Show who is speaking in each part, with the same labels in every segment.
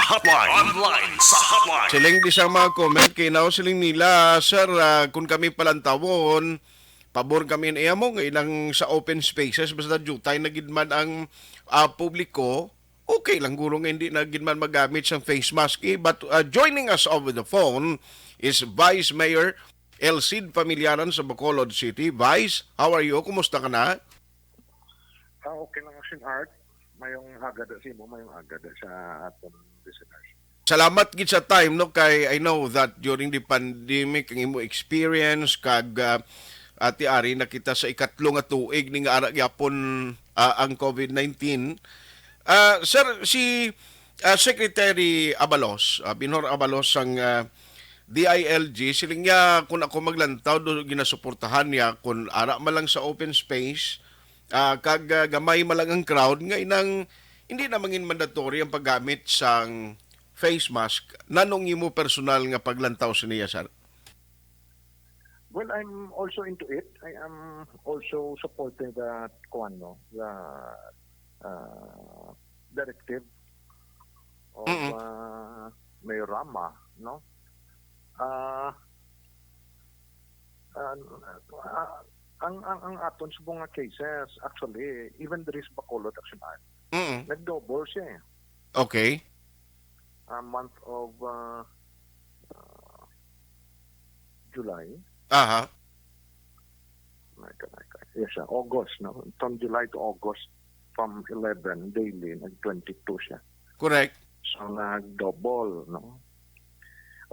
Speaker 1: Online sa hotline.
Speaker 2: Siling di sa mga comment kay now siling nila sir kung kami palantawon pabor kami niya mo nga ilang sa open spaces basta jutay na gid man ang publiko okay lang guro nga hindi na gid man magamit sa face mask but joining us over the phone is Vice Mayor Elcid Familiaran sa Bacolod City. Vice, how are you? Kumusta ka na?
Speaker 3: Okay lang action art. Mayong agad sa imo, mayong agad sa atong listeners.
Speaker 2: Salamat gid sa time no kay I know that during the pandemic ang imo experience kag ati ari nakita sa ikatlo nga tuig ni nga ara gyapon ang COVID-19. Sir si Secretary Abalos, Binor Abalos ang DILG siling niya kung ako maglantaw do ginasuportahan niya kung ara man lang sa open space kag gamay man lang ang crowd nga inang hindi na mangin mandatory ang paggamit sang face mask. Nanong imo personal nga paglantaw sa niya, sir?
Speaker 3: Well, I'm also into it. I am also supporting the directive of
Speaker 2: Mm-mm.
Speaker 3: Mayor Rama, no? Uh, uh, ang aton sa mga cases, actually, even there is Bacolod Action Act,
Speaker 2: Mm-mm.
Speaker 3: nag-double siya eh.
Speaker 2: Okay.
Speaker 3: A month of July.
Speaker 2: Aha.
Speaker 3: Yes, August, no? From July to August, from 11 daily, nag-22 siya.
Speaker 2: Correct.
Speaker 3: So, nag-double, no?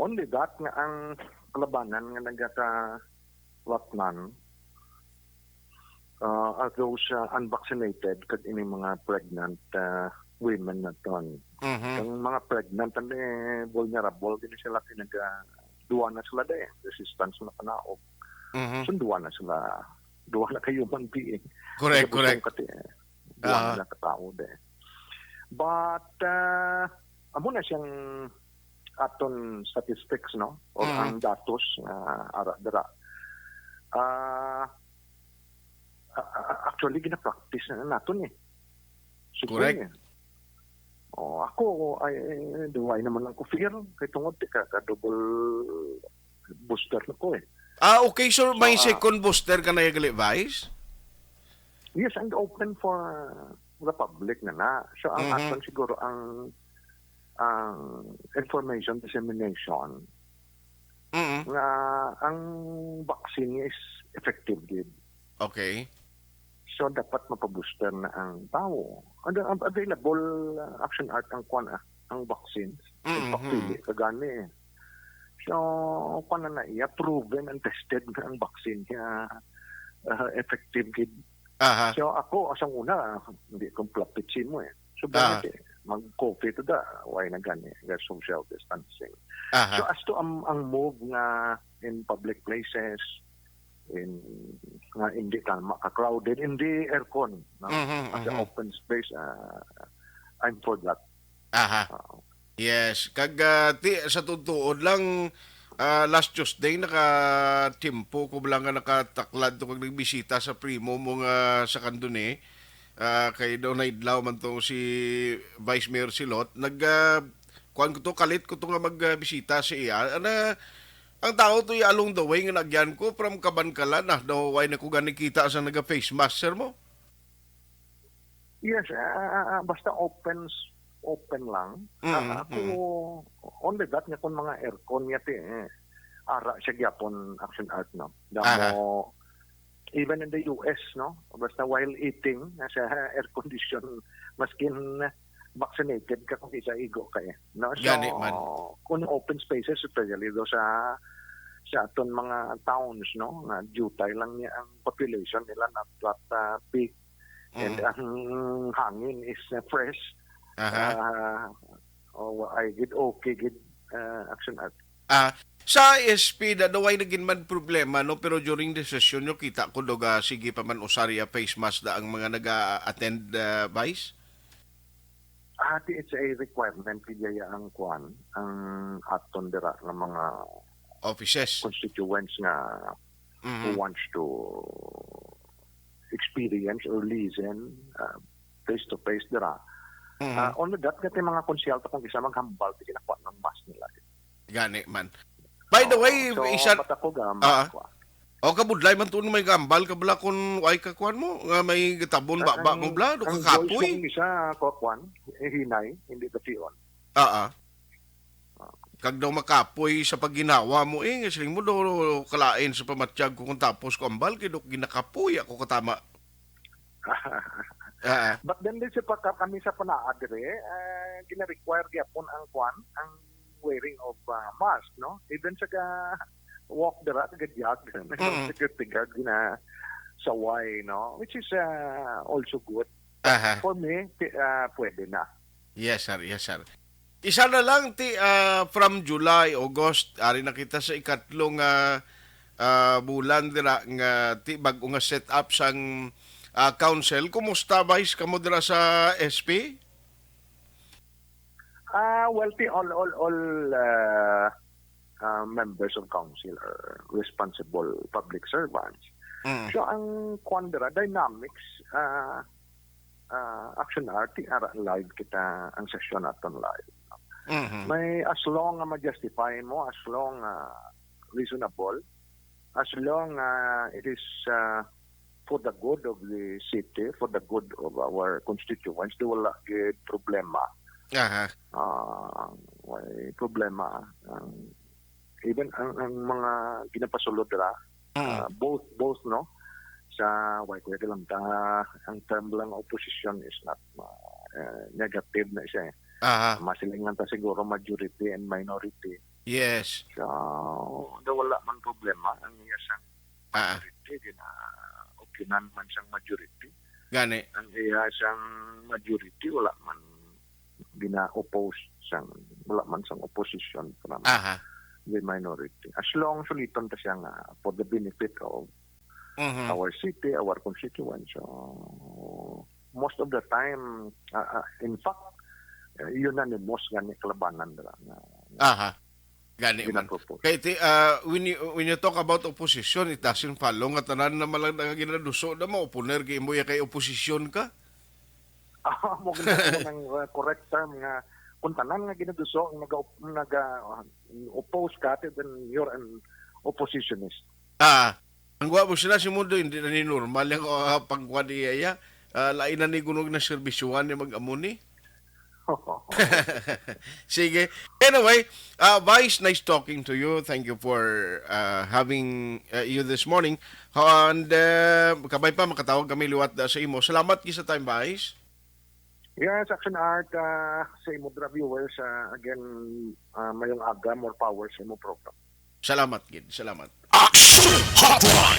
Speaker 3: Only that, nga ang kalabanan nga nagkaka-watnan are those unvaccinated kag ini mga pregnant women na ton.
Speaker 2: Mhm.
Speaker 3: Ang mga pregnant and vulnerable, din sila duwa na sila resistance na panaog.
Speaker 2: Mhm.
Speaker 3: So, duwa na kayo human being.
Speaker 2: Correct, correct.
Speaker 3: Duwa na katao But, amo na siyang aton statistics, no? Or ang datos, ara-dara. Actually, gina-practice na natin eh.
Speaker 2: Correct.
Speaker 3: Ako, duway naman lang ko fear. Kaya tungod, ka-double booster na ko eh.
Speaker 2: Okay, so may second booster ka na yagali, Vice?
Speaker 3: Yes, and open for the public na. So, ang aton siguro ang information dissemination nga ang vaccine is effective gid.
Speaker 2: Okay.
Speaker 3: So, dapat mapabooster na ang tao. Ang available action art ang ang vaccines. Pagpili kagani. So, kung na iya, proven and tested na ang vaccine kaya effective gid.
Speaker 2: Aha.
Speaker 3: So, ako, asang una, hindi kong plapitsin mo eh. So, bakit mag-coffee to why na gani, social distancing.
Speaker 2: Aha.
Speaker 3: So, as to ang move nga in public places, nga hindi ka maka-crowded, hindi aircon, no? As an open space, I'm for that.
Speaker 2: Aha. Yes, kag sa tutuod lang last Tuesday naka-timpo ko lang nga nakataklad to kag nagbisita sa primo mo nga sa Kandune. Kay daw na idlaw man to si Vice Mayor Silot kuan ko to kalit ko to nga magbisita sa iya. Ang tao to along the way nga nagyan ko from Kabankalan daw way na ko gani kita sa naga face mask sir mo.
Speaker 3: Yes, basta open lang. Ako, only that nga kung mga aircon niya ara siya gyapon action art, no? Damo, even in the US, no? Basta while eating, nasa air condition, maskin vaccinated ka kung isa igo ka eh. No? So,
Speaker 2: Gani man.
Speaker 3: kung open spaces, especially do sa aton mga towns, no? Na jutay lang niya ang population nila, not that big. And ang hangin is fresh. I get okay, get action art.
Speaker 2: Sa SP da daway naging man problema no pero during the session nyo kita ko doga sige pa man usarya face mask da ang mga naga-attend Vice?
Speaker 3: It's a requirement kaya ang aton dira ng mga
Speaker 2: Offices.
Speaker 3: constituents nga who wants to experience or listen face to face dira. On that, kati mga konsyalta kung isa maghambal, di kinakuha ng mas nila.
Speaker 2: Gani man. By the way,
Speaker 3: so,
Speaker 2: isa
Speaker 3: bata ko
Speaker 2: Ah.
Speaker 3: ko.
Speaker 2: o kabudlay man tuno may gambal ka bala kung way ka kuan mo nga may tabon ba mo bala do
Speaker 3: Ang
Speaker 2: ka
Speaker 3: voice
Speaker 2: kapoy.
Speaker 3: kong isa, kuwan, hinay, hindi tation.
Speaker 2: Kag daw makapoy sa pagginawa mo siling mo do kalain sa pamatsyag ko kung tapos ko ambal kay do ginakapoy ako katama.
Speaker 3: But then din sa kami sa panaadre, gina-require gyapon ang kwan, ang wearing of mask, no? Even sa walk the rat, gadyag, security guard, gina saway, no? Which is also good. For me, pwede na.
Speaker 2: Yes sir, yes sir. Isa na lang from July, August, ari na kita sa ikatlong bulan dira nga bag-o nga set up sang council. Kumusta guys kamo dira sa SP?
Speaker 3: Well, all members of council are responsible public servants. So ang kwandra dynamics action art ara live kita ang session naton live. May as long ma-justify mo, as long reasonable, as long it is for the good of the city, for the good of our constituents, di wala gid problema. May problema. Even ang mga ginapasulod ra, both no, sa why ko lang ang term lang opposition is not negative na siya. Masilingan ta siguro majority and minority.
Speaker 2: Yes.
Speaker 3: So, wala man problema ang iya sang majority, opinion man sang majority.
Speaker 2: Gani.
Speaker 3: Ang iya sang majority wala man gina-oppose sang wala man sang opposition from the minority. As long suliton ta siya nga for the benefit of our city, our constituents. So, most of the time, in fact, unanimous gani kalabanan dira
Speaker 2: gani man kay when you talk about opposition, it doesn't follow nga tanan na malang ginaduso na mo oponer kay mo kay opposition ka.
Speaker 3: Mo gina ng correct term nga kung tanan nga ginaduso oppose ka then you're an oppositionist.
Speaker 2: Ang gwa mo sila si mundo hindi na ni normal yung pagkuha niya lain na ni gunog na serbisyuhan ni mag-amuni. Sige. Anyway, Vice, nice talking to you. Thank you for having you this morning. And kabay pa makatawag kami liwat sa imo. Salamat sa time, Vice.
Speaker 3: Yes, Action Art sa imo viewers again mayong aga more power sa imo program.
Speaker 2: Salamat, Gid. Salamat.
Speaker 1: Action Hotline.